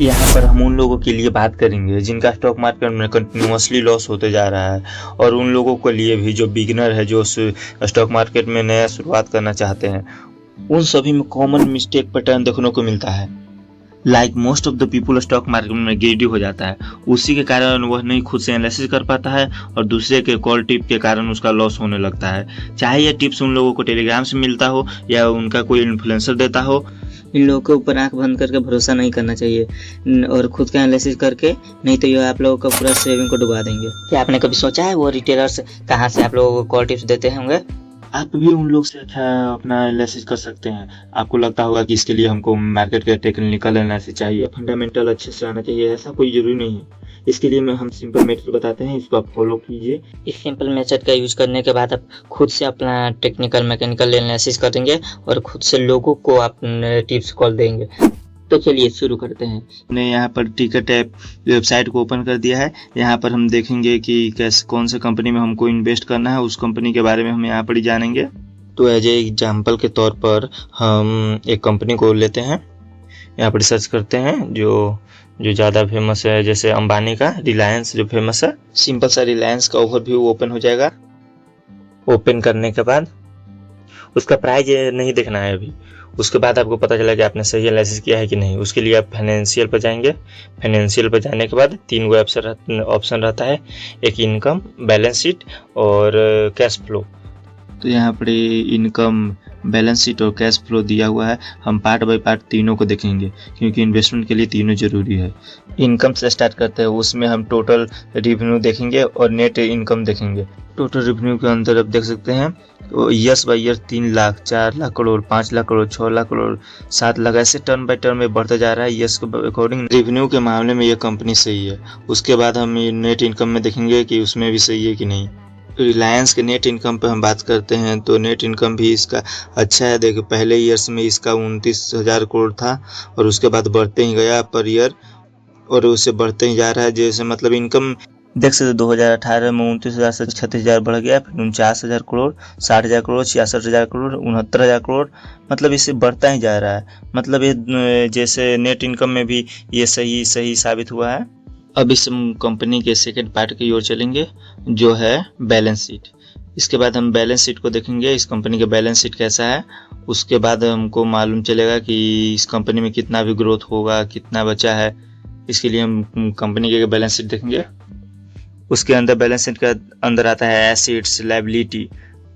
यहाँ पर हम उन लोगों के लिए बात करेंगे जिनका स्टॉक मार्केट में कंटिन्यूअसली लॉस होते जा रहा है, और उन लोगों के लिए भी जो बिगिनर है, जो स्टॉक मार्केट में नया शुरुआत करना चाहते हैं। उन सभी में कॉमन मिस्टेक पैटर्न देखने को मिलता है। Like most of the people stock market में ग्रेडी हो जाता है, उसी के कारण वह नहीं खुद से एनालिसिस कर पाता है और दूसरे के कॉल टिप के कारण उसका लॉस होने लगता है। चाहे यह टिप्स उन लोगों को टेलीग्राम से मिलता हो या उनका कोई इन्फ्लुएंसर देता हो, इन लोगों के ऊपर आंख बंद करके भरोसा नहीं करना चाहिए और खुद का एनालिसिस करके, नहीं तो ये आप लोगों का पूरा सेविंग को डुबा देंगे। क्या आपने कभी सोचा है वो रिटेलर्स कहाँ से आप लोगों को कॉल टिप्स देते होंगे? आप भी उन लोग से अच्छा अपना एनालिसिस कर सकते हैं। आपको लगता होगा कि इसके लिए हमको मार्केट का टेक्निकल एनालिसिस चाहिए, फंडामेंटल अच्छे से आना चाहिए, ऐसा कोई जरूरी नहीं है। इसके लिए हम सिंपल मेथड बताते हैं, इसको आप फॉलो कीजिए। इस सिंपल मेथड का यूज करने के बाद आप खुद से अपना टेक्निकल मैकेनिकल एनालिसिस करेंगे और खुद से लोगों को आप टिप्स कॉल देंगे। तो चलिए शुरू करते हैं। हमने यहाँ पर टिकट ऐप वेबसाइट को ओपन कर दिया है। यहाँ पर हम देखेंगे कि कैसे कौन से कंपनी में हमको इन्वेस्ट करना है, उस कंपनी के बारे में हम यहाँ पर ही जानेंगे। तो एज ए एग्जाम्पल के तौर पर हम एक कंपनी को लेते हैं, यहाँ पर सर्च करते हैं जो ज़्यादा फेमस है, जैसे अंबानी का रिलायंस जो फेमस है। सिंपल सा रिलायंस का ओवरव्यू ओपन हो जाएगा। ओपन करने के बाद उसका प्राइस नहीं देखना है अभी, उसके बाद आपको पता चला कि आपने सही एनालिसिस किया है कि नहीं। उसके लिए आप फाइनेंशियल पर जाएंगे। फाइनेंशियल पर जाने के बाद 3 गो ऑप्शन रहता है, एक इनकम, बैलेंस शीट और कैश फ्लो। तो यहाँ पर इनकम, बैलेंस शीट और कैश फ्लो दिया हुआ है। हम पार्ट बाय पार्ट तीनों को देखेंगे क्योंकि इन्वेस्टमेंट के लिए तीनों जरूरी है। इनकम से स्टार्ट करते हैं, उसमें हम टोटल रेवेन्यू देखेंगे और नेट इनकम देखेंगे। टोटल रेवेन्यू के अंदर आप देख सकते हैं तो years by year 3 lakh, 4 lakh crore, 5 lakh crore, 6 lakh crore, 7 lakh, ऐसे टर्म बाय टर्म में बढ़ता जा रहा है। ईयर्स के अकॉर्डिंग रेवेन्यू के मामले में ये कंपनी सही है। उसके बाद हम नेट इनकम में देखेंगे कि उसमें भी सही है कि नहीं। रिलायंस के नेट इनकम पे हम बात करते हैं तो नेट इनकम भी इसका अच्छा है। देखो पहले ईयर्स में इसका 29,000 करोड़ था और उसके बाद बढ़ते ही गया पर ईयर, और उससे बढ़ते ही जा रहा है। जैसे मतलब इनकम देख सकते 2018 में 29,000 से 36,000 बढ़ गया, फिर 49,000 करोड़, 60,000 करोड़, 66,000 करोड़, 69,000 करोड़, मतलब इससे बढ़ता ही जा रहा है। मतलब ये जैसे नेट इनकम में भी ये सही साबित हुआ है। अब इस कंपनी के सेकंड पार्ट की ओर चलेंगे जो है बैलेंस शीट। इसके बाद हम बैलेंस शीट को देखेंगे, इस कंपनी का बैलेंस शीट कैसा है। उसके बाद हमको मालूम चलेगा कि इस कंपनी में कितना भी ग्रोथ होगा, कितना बचा है। इसके लिए हम कंपनी के बैलेंस शीट देखेंगे। उसके अंदर बैलेंस शीट का अंदर आता है एसेट्स, लायबिलिटी।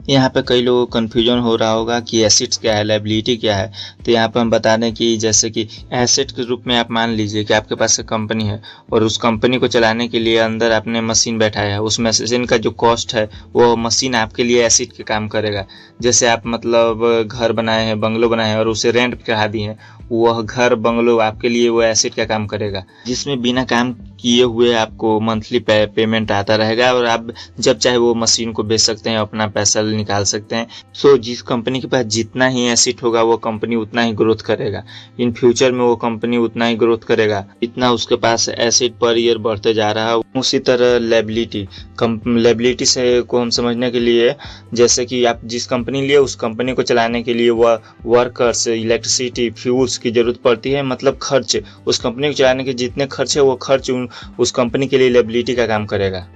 यहाँ पे कई लोगों को कन्फ्यूजन हो रहा होगा कि एसेट्स क्या है, लायबिलिटी क्या है। तो यहाँ पे हम बता दें कि जैसे कि एसेट के रूप में आप मान लीजिए कि आपके पास एक कंपनी है और उस कंपनी को चलाने के लिए अंदर आपने मशीन बैठाया है। उस मशीन का जो कॉस्ट है वो मशीन आपके लिए एसेट के काम करेगा। जैसे आप मतलब घर बनाए हैं, बंगलो बनाए हैं और उसे रेंट पे चढ़ा दिए हैं, वह घर बंगलो आपके लिए वो एसेट का काम करेगा, जिसमें बिना काम किए हुए आपको मंथली पेमेंट आता रहेगा और आप जब चाहे वो मशीन को बेच सकते हैं, अपना पैसा निकाल सकते हैं। सो जिस कंपनी के पास जितना ही एसेट होगा वो कंपनी उतना ही ग्रोथ करेगा। इन फ्यूचर में वो कंपनी उतना ही ग्रोथ करेगा इतना उसके पास एसेट पर ईयर बढ़ते जा रहा है। उसी तरह लायबिलिटी से को हम समझने के लिए, जैसे कि आप जिस कंपनी लिए उस कंपनी को चलाने के लिए वह वर्कर्स, इलेक्ट्रिसिटी, फ्यूल्स की जरूरत पड़ती है। मतलब खर्च, उस कंपनी को चलाने के जितने खर्च है वो खर्च उस कंपनी के लिए लायबिलिटी का काम करेगा।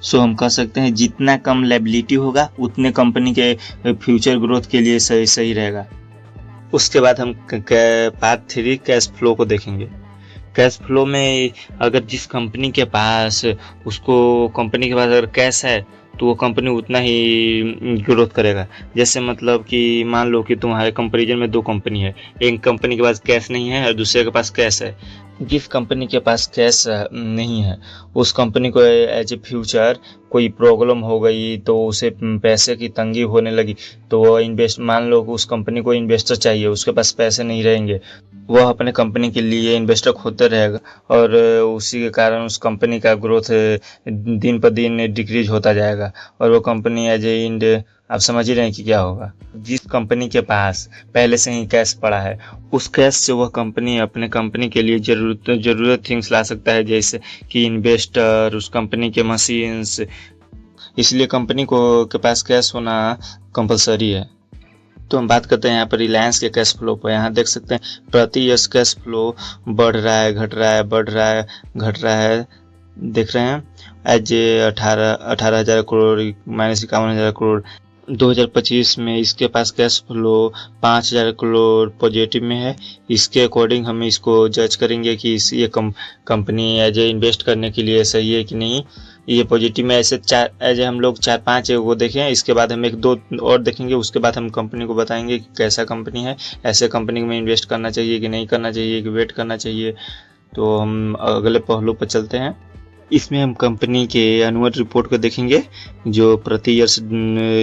सो हम कह सकते हैं जितना कम लायबिलिटी होगा उतने कंपनी के फ्यूचर ग्रोथ के लिए सही रहेगा। उसके बाद हम पार्ट 3 कैश फ्लो को देखेंगे। कैश फ्लो में अगर जिस कंपनी के पास अगर कैश है तो वो कंपनी उतना ही ग्रोथ करेगा। जैसे मतलब कि मान लो कि तुम्हारे कंपैरिजन में 2 कंपनी है, एक कंपनी के पास कैश नहीं है और दूसरे के पास कैश है। जिस कंपनी के पास कैश नहीं है उस कंपनी को एज ए फ्यूचर कोई प्रॉब्लम हो गई तो उसे पैसे की तंगी होने लगी तो वो मान लो कि उस कंपनी को इन्वेस्टर चाहिए, उसके पास पैसे नहीं रहेंगे, वह अपने कंपनी के लिए इन्वेस्टर खोते रहेगा और उसी के कारण उस कंपनी का ग्रोथ दिन पर दिन डिक्रीज होता जाएगा और वो कंपनी एज ए इंड, आप समझ ही रहे हैं कि क्या होगा। जिस कंपनी के पास पहले से ही कैश पड़ा है उस कैश से वह कंपनी अपने कंपनी के लिए जरूरत थिंग्स ला सकता है, जैसे कि इन्वेस्टर, उस कंपनी के मशीन्स। इसलिए कंपनी के पास कैश होना कंपलसरी है। तो हम बात करते हैं यहाँ पर रिलायंस के कैश फ्लो पर। यहाँ देख सकते हैं प्रति ईयर्स कैश फ्लो बढ़ रहा है, घट रहा है, बढ़ रहा है, घट रहा है, देख रहे हैं। As 18,000 crore minus 51,000 crore. 2025 में इसके पास कैश फ्लो 5,000 करोड़ पॉजिटिव में है। इसके अकॉर्डिंग हम इसको जज करेंगे कि ये कंपनी एज ए इन्वेस्ट करने के लिए सही है कि नहीं। ये पॉजिटिव में ऐसे एज हम लोग 4-5 वो देखें, इसके बाद हम 1-2 और देखेंगे, उसके बाद हम कंपनी को बताएंगे कि कैसा कंपनी है, ऐसे कंपनी में इन्वेस्ट करना चाहिए कि नहीं करना चाहिए, कि वेट करना चाहिए। तो हम अगले पहलू पर चलते हैं। इसमें हम कंपनी के एनुअल रिपोर्ट को देखेंगे जो प्रति ईयर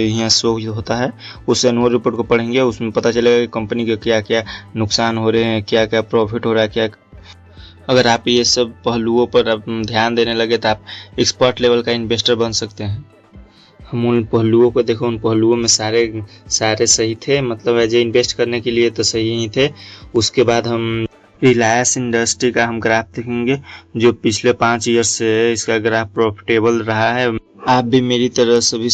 यहाँ शो होता है। उस एनुअल रिपोर्ट को पढ़ेंगे, उसमें पता चलेगा कि कंपनी के क्या क्या नुकसान हो रहे हैं, क्या क्या प्रॉफिट हो रहा है, क्या। अगर आप ये सब पहलुओं पर ध्यान देने लगे तो आप एक्सपर्ट लेवल का इन्वेस्टर बन सकते हैं। हम उन पहलुओं को देखो, उन पहलुओं में सारे सही थे, मतलब एज ए इन्वेस्ट करने के लिए तो सही ही थे। उसके बाद हम रिलायंस इंडस्ट्री का हम ग्राफ देखेंगे जो पिछले 5 ईयर से इसका ग्राफ प्रॉफिटेबल रहा है। आप भी मेरी तरह सभी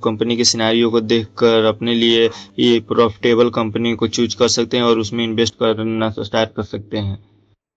कंपनी के सिनारियो को देखकर अपने लिए ये प्रॉफिटेबल कंपनी को चूज कर सकते हैं और उसमें इन्वेस्ट करना स्टार्ट कर सकते हैं।